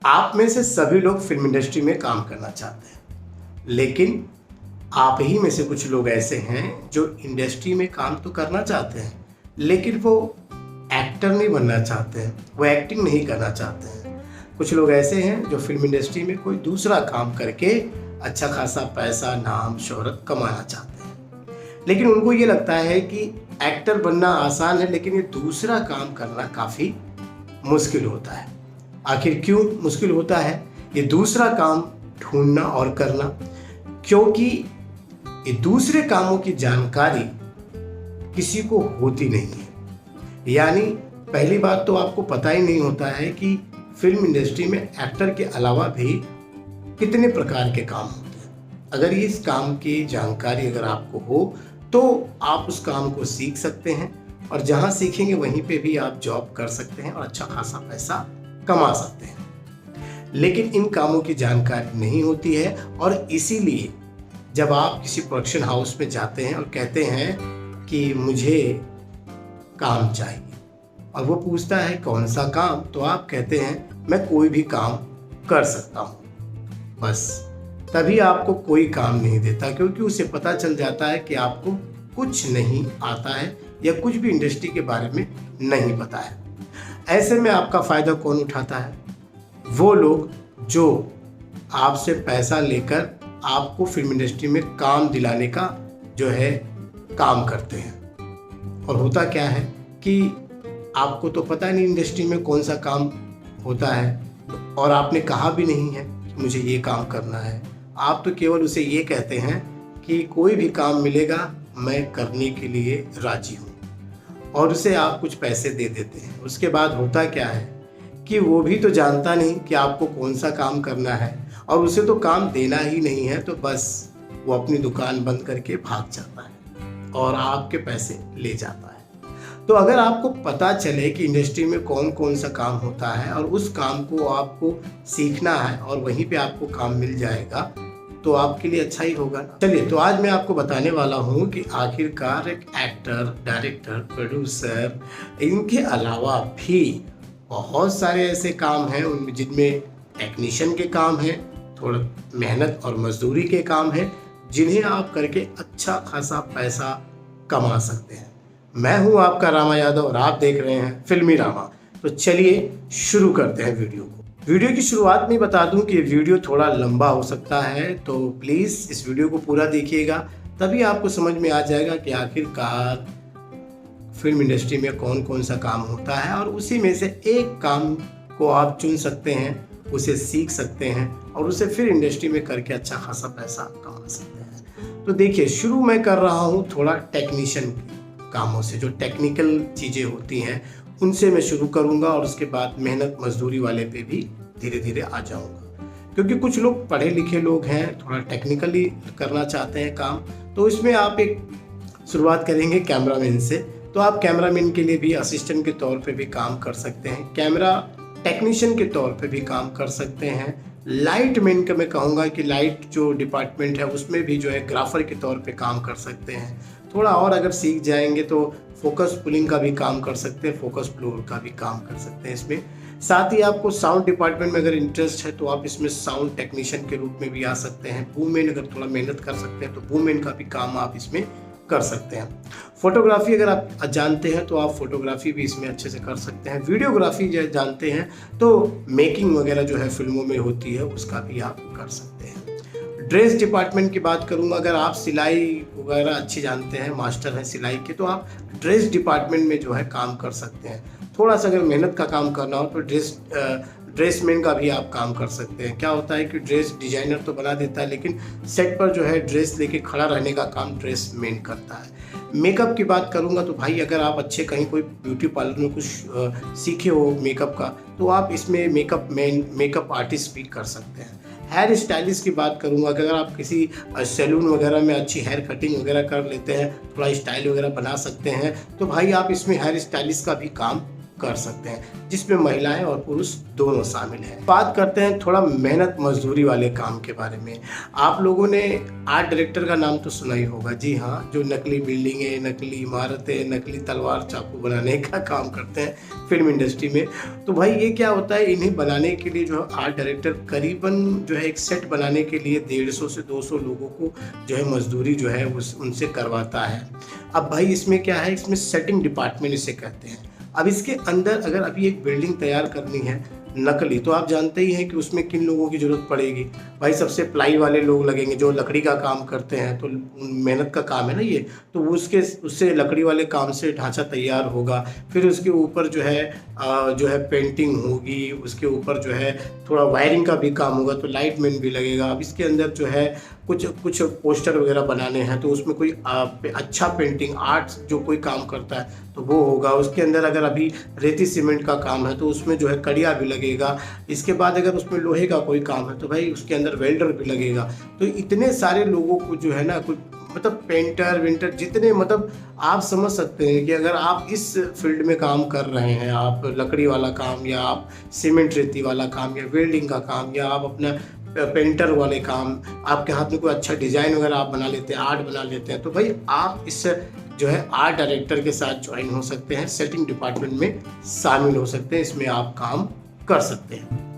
आप में से सभी लोग फिल्म इंडस्ट्री में काम करना चाहते हैं, लेकिन आप ही में से कुछ लोग ऐसे हैं जो इंडस्ट्री में काम तो करना चाहते हैं, लेकिन वो एक्टर नहीं बनना चाहते हैं, वो एक्टिंग नहीं करना चाहते हैं। कुछ लोग ऐसे हैं जो फिल्म इंडस्ट्री में कोई दूसरा काम करके अच्छा खासा पैसा, नाम, शोहरत कमाना चाहते हैं, लेकिन उनको ये लगता है कि एक्टर बनना आसान है, लेकिन ये दूसरा काम करना काफ़ी मुश्किल होता है। आखिर क्यों मुश्किल होता है ये दूसरा काम ढूंढना और करना? क्योंकि ये दूसरे कामों की जानकारी किसी को होती नहीं है। यानी पहली बात तो आपको पता ही नहीं होता है कि फिल्म इंडस्ट्री में एक्टर के अलावा भी कितने प्रकार के काम होते हैं। अगर इस काम की जानकारी अगर आपको हो तो आप उस काम को सीख सकते हैं, और जहां सीखेंगे वहीं पे भी आप जॉब कर सकते हैं और अच्छा खासा पैसा कमा सकते हैं। लेकिन इन कामों की जानकारी नहीं होती है, और इसीलिए जब आप किसी प्रोडक्शन हाउस में जाते हैं और कहते हैं कि मुझे काम चाहिए, और वो पूछता है कौन सा काम, तो आप कहते हैं मैं कोई भी काम कर सकता हूँ। बस तभी आपको कोई काम नहीं देता, क्योंकि उसे पता चल जाता है कि आपको कुछ नहीं आता है या कुछ भी इंडस्ट्री के बारे में नहीं पता है। ऐसे में आपका फ़ायदा कौन उठाता है? वो लोग जो आपसे पैसा लेकर आपको फिल्म इंडस्ट्री में काम दिलाने का जो है काम करते हैं। और होता क्या है कि आपको तो पता नहीं इंडस्ट्री में कौन सा काम होता है, और आपने कहा भी नहीं है कि मुझे ये काम करना है। आप तो केवल उसे ये कहते हैं कि कोई भी काम मिलेगा मैं करने के लिए राजी हूँ, और उसे आप कुछ पैसे दे देते हैं। उसके बाद होता क्या है कि वो भी तो जानता नहीं कि आपको कौन सा काम करना है, और उसे तो काम देना ही नहीं है, तो बस वो अपनी दुकान बंद करके भाग जाता है और आपके पैसे ले जाता है। तो अगर आपको पता चले कि इंडस्ट्री में कौन कौन सा काम होता है और उस काम को आपको सीखना है और वहीं पे आपको काम मिल जाएगा, तो आपके लिए अच्छा ही होगा ना। चलिए, तो आज मैं आपको बताने वाला हूँ कि आखिरकार एक एक्टर, डायरेक्टर, प्रोड्यूसर, इनके अलावा भी बहुत सारे ऐसे काम हैं उनमें जिनमें टेक्नीशियन के काम हैं, थोड़ा मेहनत और मजदूरी के काम हैं, जिन्हें आप करके अच्छा खासा पैसा कमा सकते हैं। मैं हूं आपका रामा यादव और आप देख रहे हैं फिल्मी रामा। तो चलिए शुरू करते हैं वीडियो को। वीडियो की शुरुआत में बता दूं कि वीडियो थोड़ा लंबा हो सकता है, तो प्लीज़ इस वीडियो को पूरा देखिएगा, तभी आपको समझ में आ जाएगा कि आखिरकार फिल्म इंडस्ट्री में कौन कौन सा काम होता है, और उसी में से एक काम को आप चुन सकते हैं, उसे सीख सकते हैं और उसे फिर इंडस्ट्री में करके अच्छा खासा पैसा कमा सकते हैं। तो देखिए, शुरू मैं कर रहा हूँ थोड़ा टेक्नीशियन कामों से, जो टेक्निकल चीज़ें होती हैं उनसे मैं शुरू करूंगा, और उसके बाद मेहनत मजदूरी वाले पे भी धीरे धीरे आ जाऊंगा। क्योंकि कुछ लोग पढ़े लिखे लोग हैं, थोड़ा टेक्निकली करना चाहते हैं काम, तो इसमें आप एक शुरुआत करेंगे कैमरामैन से। तो आप कैमरामैन के लिए भी असिस्टेंट के तौर पे भी काम कर सकते हैं, कैमरा टेक्नीशियन के तौर पे भी काम कर सकते हैं। लाइट मैन का मैं कहूँगा कि लाइट जो डिपार्टमेंट है उसमें भी जो है ग्राफर के तौर पे काम कर सकते हैं। थोड़ा और अगर सीख जाएंगे तो फोकस पुलिंग का भी काम कर सकते हैं, फोकस ब्लोअर का भी काम कर सकते हैं इसमें। साथ ही आपको साउंड डिपार्टमेंट में अगर इंटरेस्ट है तो आप इसमें साउंड टेक्नीशियन के रूप में भी आ सकते हैं। बूमैन अगर थोड़ा मेहनत कर सकते हैं तो बूमैन का भी काम आप इसमें कर सकते हैं। फोटोग्राफी अगर आप जानते हैं तो आप फोटोग्राफी भी इसमें अच्छे से कर सकते हैं। वीडियोग्राफी जानते हैं तो मेकिंग वगैरह जो है फिल्मों में होती है उसका भी आप कर सकते हैं। ड्रेस डिपार्टमेंट की बात करूंगा, अगर आप सिलाई वगैरह अच्छी जानते हैं, मास्टर हैं सिलाई के, तो आप ड्रेस डिपार्टमेंट में जो है काम कर सकते हैं। थोड़ा सा अगर मेहनत का काम करना हो तो ड्रेसमैन का भी आप काम कर सकते हैं। क्या होता है कि ड्रेस डिजाइनर तो बना देता है, लेकिन सेट पर जो है ड्रेस लेके खड़ा रहने का काम ड्रेसमैन करता है। मेकअप की बात करूंगा तो भाई अगर आप अच्छे कहीं कोई ब्यूटी पार्लर में कुछ सीखे हो मेकअप का, तो आप इसमें मेकअप मैन, मेकअप आर्टिस्ट भी कर सकते हैं। हेयर स्टाइलिस्ट की बात करूंगा, अगर आप किसी सैलून वगैरह में अच्छी हेयर कटिंग वगैरह कर लेते हैं, थोड़ा स्टाइल वगैरह बना सकते हैं, तो भाई आप इसमें हेयर स्टाइलिस्ट का भी काम कर सकते हैं, जिसमें महिलाएं और पुरुष दोनों शामिल हैं। बात करते हैं थोड़ा मेहनत मजदूरी वाले काम के बारे में। आप लोगों ने आर्ट डायरेक्टर का नाम तो सुना ही होगा, जी हाँ, जो नकली बिल्डिंगें, नकली इमारतें, नकली तलवार चाकू बनाने का काम करते हैं फिल्म इंडस्ट्री में। तो भाई ये क्या होता है, इन्हें बनाने के लिए जो है आर्ट डायरेक्टर करीबन जो है एक सेट बनाने के लिए 150 से 200 लोगों को जो है मजदूरी जो है उनसे करवाता है। अब भाई इसमें क्या है, इसमें सेटिंग डिपार्टमेंट इसे कहते हैं। अब इसके अंदर अगर अभी एक बिल्डिंग तैयार करनी है नकली, तो आप जानते ही हैं कि उसमें किन लोगों की ज़रूरत पड़ेगी। भाई सबसे प्लाई वाले लोग लगेंगे जो लकड़ी का काम करते हैं, तो मेहनत का काम है ना ये, तो उससे लकड़ी वाले काम से ढांचा तैयार होगा। फिर उसके ऊपर जो है पेंटिंग होगी, उसके ऊपर जो है थोड़ा वायरिंग का भी काम होगा, तो लाइट मैन भी लगेगा। अब इसके अंदर जो है कुछ पोस्टर वगैरह बनाने हैं, तो उसमें कोई अच्छा पेंटिंग आर्ट जो कोई काम करता है तो वो होगा। उसके अंदर अगर अभी रेती सीमेंट का काम है तो उसमें जो है कड़िया भी लगेगा। इसके बाद अगर उसमें लोहे का कोई काम है तो भाई उसके अंदर वेल्डर भी लगेगा। तो इतने सारे लोगों को जो है ना, कुछ मतलब पेंटर वेंटर जितने, मतलब आप समझ सकते हैं कि अगर आप इस फील्ड में काम कर रहे हैं, आप लकड़ी वाला काम या आप सीमेंट रेती वाला काम या वेल्डिंग का काम या आप अपना पेंटर वाले काम, आपके हाथ में कोई अच्छा डिज़ाइन वगैरह आप बना लेते हैं, आर्ट बना लेते हैं, तो भाई आप इस जो है आर्ट डायरेक्टर के साथ ज्वाइन हो सकते हैं, सेटिंग डिपार्टमेंट में शामिल हो सकते हैं, इसमें आप काम कर सकते हैं।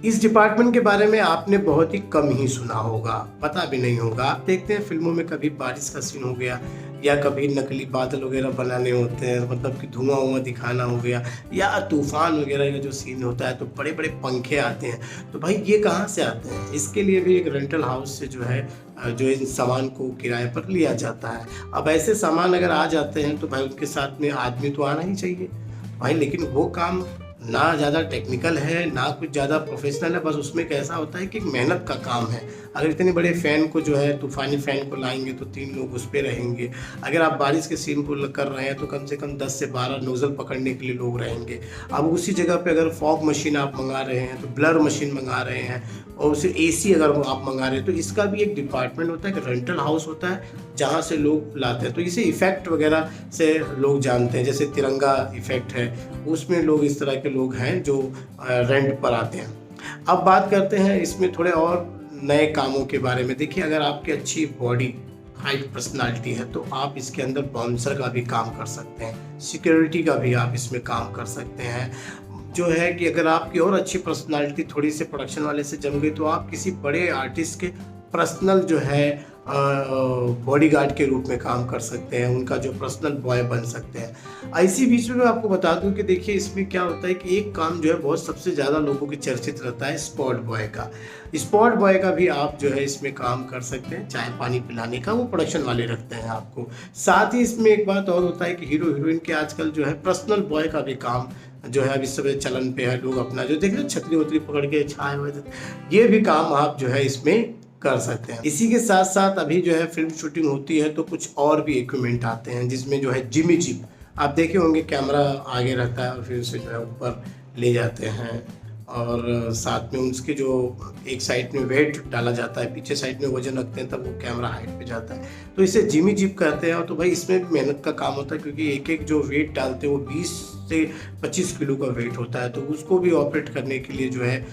इस डिपार्टमेंट के बारे में आपने बहुत ही कम ही सुना होगा, पता भी नहीं होगा। आप देखते हैं फिल्मों में कभी बारिश का सीन हो गया या कभी नकली बादल वगैरह बनाने होते हैं, मतलब कि धुआं वुआं दिखाना हो गया, या तूफान वगैरह का जो सीन होता है तो बड़े बड़े पंखे आते हैं। तो भाई ये कहाँ से आते हैं, इसके लिए भी एक रेंटल हाउस से जो है जो इन सामान को किराए पर लिया जाता है। अब ऐसे सामान अगर आ जाते हैं तो भाई उनके साथ में आदमी तो आना ही चाहिए भाई, लेकिन वो काम ना ज़्यादा टेक्निकल है ना कुछ ज़्यादा प्रोफेशनल है, बस उसमें कैसा होता है कि मेहनत का काम है। अगर इतने बड़े फ़ैन को जो है तूफ़ानी फ़ैन को लाएंगे तो 3 लोग उस पर रहेंगे। अगर आप बारिश के सीन को कर रहे हैं तो कम से कम 10 से 12 नोज़ल पकड़ने के लिए लोग रहेंगे। अब उसी जगह पे अगर फॉग मशीन आप मंगा रहे हैं तो ब्लर मशीन मंगा रहे हैं, और उसे AC अगर आप मंगा रहे हैं तो इसका भी एक डिपार्टमेंट होता है कि रेंटल हाउस होता है जहाँ से लोग लाते हैं। तो इसे इफ़ेक्ट वगैरह से लोग जानते हैं, जैसे तिरंगा इफ़ेक्ट है, उसमें लोग इस तरह के लोग हैं जो रेंट पर आते हैं। अब बात करते हैं इसमें थोड़े और नए कामों के बारे में। देखिए अगर आपकी अच्छी बॉडी हाइट पर्सनालिटी है तो आप इसके अंदर बाउंसर का भी काम कर सकते हैं, सिक्योरिटी का भी आप इसमें काम कर सकते हैं। जो है कि अगर आपकी और अच्छी पर्सनालिटी थोड़ी से प्रोडक्शन वाले से जम गई तो आप किसी बड़े आर्टिस्ट के पर्सनल जो है बॉडीगार्ड के रूप में काम कर सकते हैं, उनका जो पर्सनल बॉय बन सकते हैं। इसी बीच में मैं आपको बता दूं कि देखिए इसमें क्या होता है कि एक काम जो है बहुत सबसे ज़्यादा लोगों की चर्चित रहता है स्पॉट बॉय का। स्पॉट बॉय का भी आप जो है इसमें काम कर सकते हैं, चाय पानी पिलाने का वो प्रोडक्शन वाले रखते हैं आपको। साथ ही इसमें एक बात और होता है कि हीरो हीरोइन के आजकल जो है पर्सनल बॉय का भी काम जो है अभी सब चलन पे है, लोग अपना जो देख रहे छतरी वतरी पकड़ के छाए हुए, ये भी काम आप जो है इसमें कर सकते हैं। इसी के साथ साथ अभी जो है फिल्म शूटिंग होती है तो कुछ और भी इक्विपमेंट आते हैं, जिसमें जो है जिमी जिप आप देखे होंगे, कैमरा आगे रहता है और फिर उसे जो है ऊपर ले जाते हैं, और साथ में उसके जो एक साइड में वेट डाला जाता है, पीछे साइड में वजन रखते हैं, तब वो कैमरा हाइट पे जाता है, तो इसे जिमी जिप कहते हैं। और तो भाई इसमें भी मेहनत का काम होता है, क्योंकि एक एक जो वेट डालते हैं वो 20 से 25 किलो का वेट होता है, तो उसको भी ऑपरेट करने के लिए जो है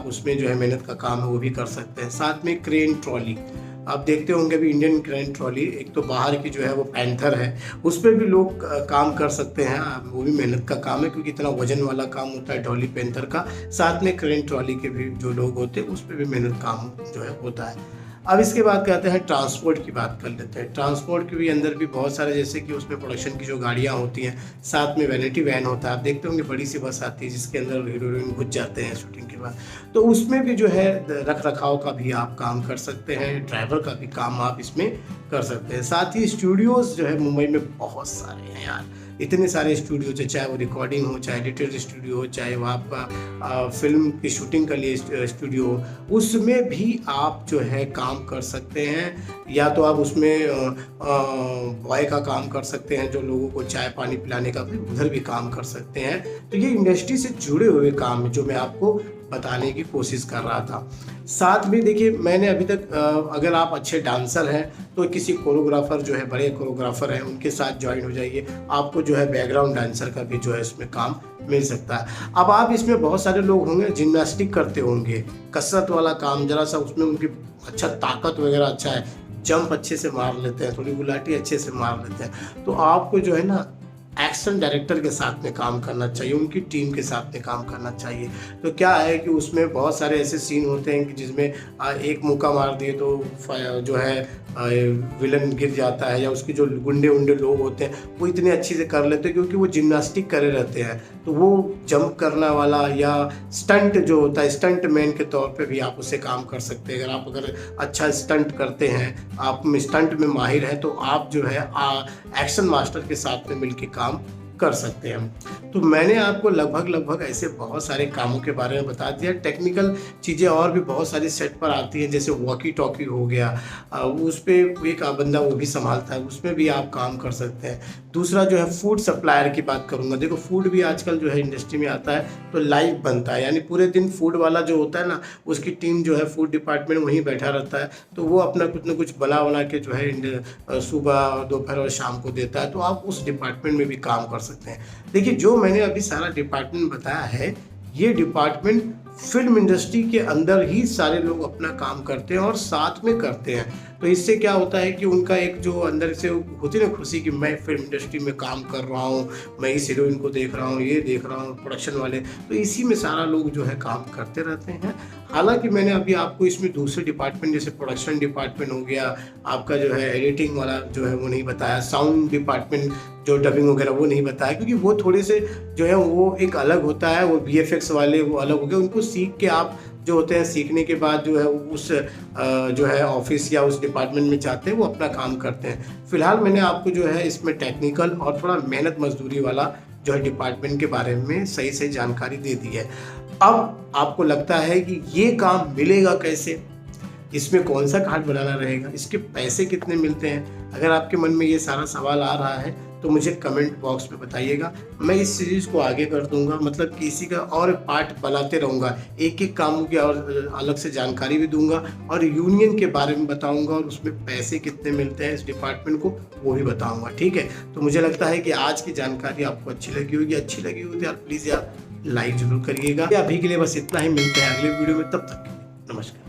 उसमें जो है मेहनत का काम है वो भी कर सकते हैं। साथ में क्रेन ट्रॉली आप देखते होंगे, अभी इंडियन क्रेन ट्रॉली एक तो बाहर की जो है वो पैंथर है, उस पर भी लोग काम कर सकते हैं, वो भी मेहनत का काम है क्योंकि इतना वजन वाला काम होता है डॉली पैंथर का। साथ में क्रेन ट्रॉली के भी जो लोग होते हैं उस पर भी मेहनत काम जो है होता है। अब इसके बाद कहते हैं ट्रांसपोर्ट की बात कर लेते हैं। ट्रांसपोर्ट के भी अंदर भी बहुत सारे, जैसे कि उसमें प्रोडक्शन की जो गाड़ियाँ होती हैं, साथ में वैनिटी वैन होता है, आप देखते होंगे बड़ी सी बस आती है जिसके अंदर हीरो हीरोइन घुस जाते हैं शूटिंग के बाद, तो उसमें भी जो है रख रखाव का भी आप काम कर सकते हैं, ड्राइवर का भी काम आप इसमें कर सकते हैं। साथ ही स्टूडियोज़ जो है मुंबई में बहुत सारे हैं यार, इतने सारे स्टूडियो, चाहे वो रिकॉर्डिंग हो, चाहे एडिटेड स्टूडियो हो, चाहे वो आपका फिल्म की शूटिंग के लिए स्टूडियो हो, उसमें भी आप जो है काम कर सकते हैं। या तो आप उसमें बॉय का काम कर सकते हैं, जो लोगों को चाय पानी पिलाने का, उधर भी काम कर सकते हैं। तो ये इंडस्ट्री से जुड़े हुए काम है जो मैं आपको बताने की कोशिश कर रहा था। साथ में देखिए, मैंने अभी तक अगर आप अच्छे डांसर हैं तो किसी कोरियोग्राफर जो है, बड़े कोरियोग्राफर हैं, उनके साथ ज्वाइन हो जाइए। आपको जो है बैकग्राउंड डांसर का भी जो है इसमें काम मिल सकता है। अब आप इसमें बहुत सारे लोग होंगे जिम्नास्टिक करते होंगे, कसरत वाला काम, जरा सा उसमें उनकी अच्छा ताकत वगैरह अच्छा है, जंप अच्छे से मार लेते हैं, थोड़ी गुलाटी अच्छे से मार लेते हैं। तो आपको जो है ना एक्शन डायरेक्टर के साथ में काम करना चाहिए, उनकी टीम के साथ में काम करना चाहिए। तो क्या है कि उसमें बहुत सारे ऐसे सीन होते हैं कि जिसमें एक मुक्का मार दिए तो जो है विलन गिर जाता है, या उसके जो गुंडे उंडे लोग होते हैं वो इतने अच्छे से कर लेते हैं क्योंकि वो जिम्नास्टिक करे रहते हैं। तो वो जंप करने वाला या स्टंट जो होता है, स्टंट मैन के तौर पे भी आप उससे काम कर सकते हैं। अगर अच्छा स्टंट करते हैं, आप स्टंट में माहिर हैं, तो आप जो है एक्शन मास्टर के साथ में मिलकर काम कर सकते हैं। तो मैंने आपको लगभग ऐसे बहुत सारे कामों के बारे में बता दिया। टेक्निकल चीज़ें और भी बहुत सारी सेट पर आती हैं, जैसे वॉकी टॉकी हो गया, उस पर एक बंदा वो भी संभालता है, उसमें भी आप काम कर सकते हैं। दूसरा जो है फूड सप्लायर की बात करूंगा। देखो, फूड भी आजकल जो है इंडस्ट्री में आता है तो लाइव बनता है, यानी पूरे दिन फूड वाला जो होता है ना, उसकी टीम जो है फूड डिपार्टमेंट वहीं बैठा रहता है, तो वो अपना कुछ ना कुछ बना के जो है सुबह, दोपहर और शाम को देता है। तो आप उस डिपार्टमेंट में भी काम कर सकते हैं। देखिए, जो मैंने अभी सारा डिपार्टमेंट बताया है, ये डिपार्टमेंट फिल्म इंडस्ट्री के अंदर ही सारे लोग अपना काम करते हैं और साथ में करते हैं। तो इससे क्या होता है कि उनका एक जो अंदर से होती है ना खुशी कि मैं फिल्म इंडस्ट्री में काम कर रहा हूँ, मैं इस हीरोइन को देख रहा हूँ, ये देख रहा हूँ, प्रोडक्शन वाले, तो इसी में सारा लोग जो है काम करते रहते हैं। हालांकि मैंने अभी आपको इसमें दूसरे डिपार्टमेंट जैसे प्रोडक्शन डिपार्टमेंट हो गया, आपका जो है एडिटिंग वाला जो है वो नहीं बताया, साउंड डिपार्टमेंट जो डबिंग वगैरह वो नहीं बताया, क्योंकि वो थोड़े से जो है वो एक अलग होता है। वो VFX वाले वो अलग हो गए, उनको सीख के आप जो होते हैं, सीखने के बाद जो है उस जो है ऑफिस या उस डिपार्टमेंट में जाते हैं, वो अपना काम करते हैं। फिलहाल मैंने आपको जो है इसमें टेक्निकल और थोड़ा मेहनत मजदूरी वाला जो है डिपार्टमेंट के बारे में सही जानकारी दे दी है। अब आपको लगता है कि ये काम मिलेगा कैसे, इसमें कौन सा कार्ड बनाना रहेगा, इसके पैसे कितने मिलते हैं? अगर आपके मन में ये सारा सवाल आ रहा है तो मुझे कमेंट बॉक्स में बताइएगा। मैं इस सीरीज़ को आगे कर दूंगा, मतलब कि इसी का और पार्ट बनाते रहूँगा, एक एक कामों की और अलग से जानकारी भी दूंगा, और यूनियन के बारे में बताऊंगा, और उसमें पैसे कितने मिलते हैं इस डिपार्टमेंट को वो भी बताऊंगा। ठीक है, तो मुझे लगता है कि आज की जानकारी आपको अच्छी लगी होगी। अच्छी लगी हो तो यार प्लीज़ यार लाइक जरूर करिएगा। अभी के लिए बस इतना ही, मिलते हैं अगले वीडियो में, तब तक नमस्कार।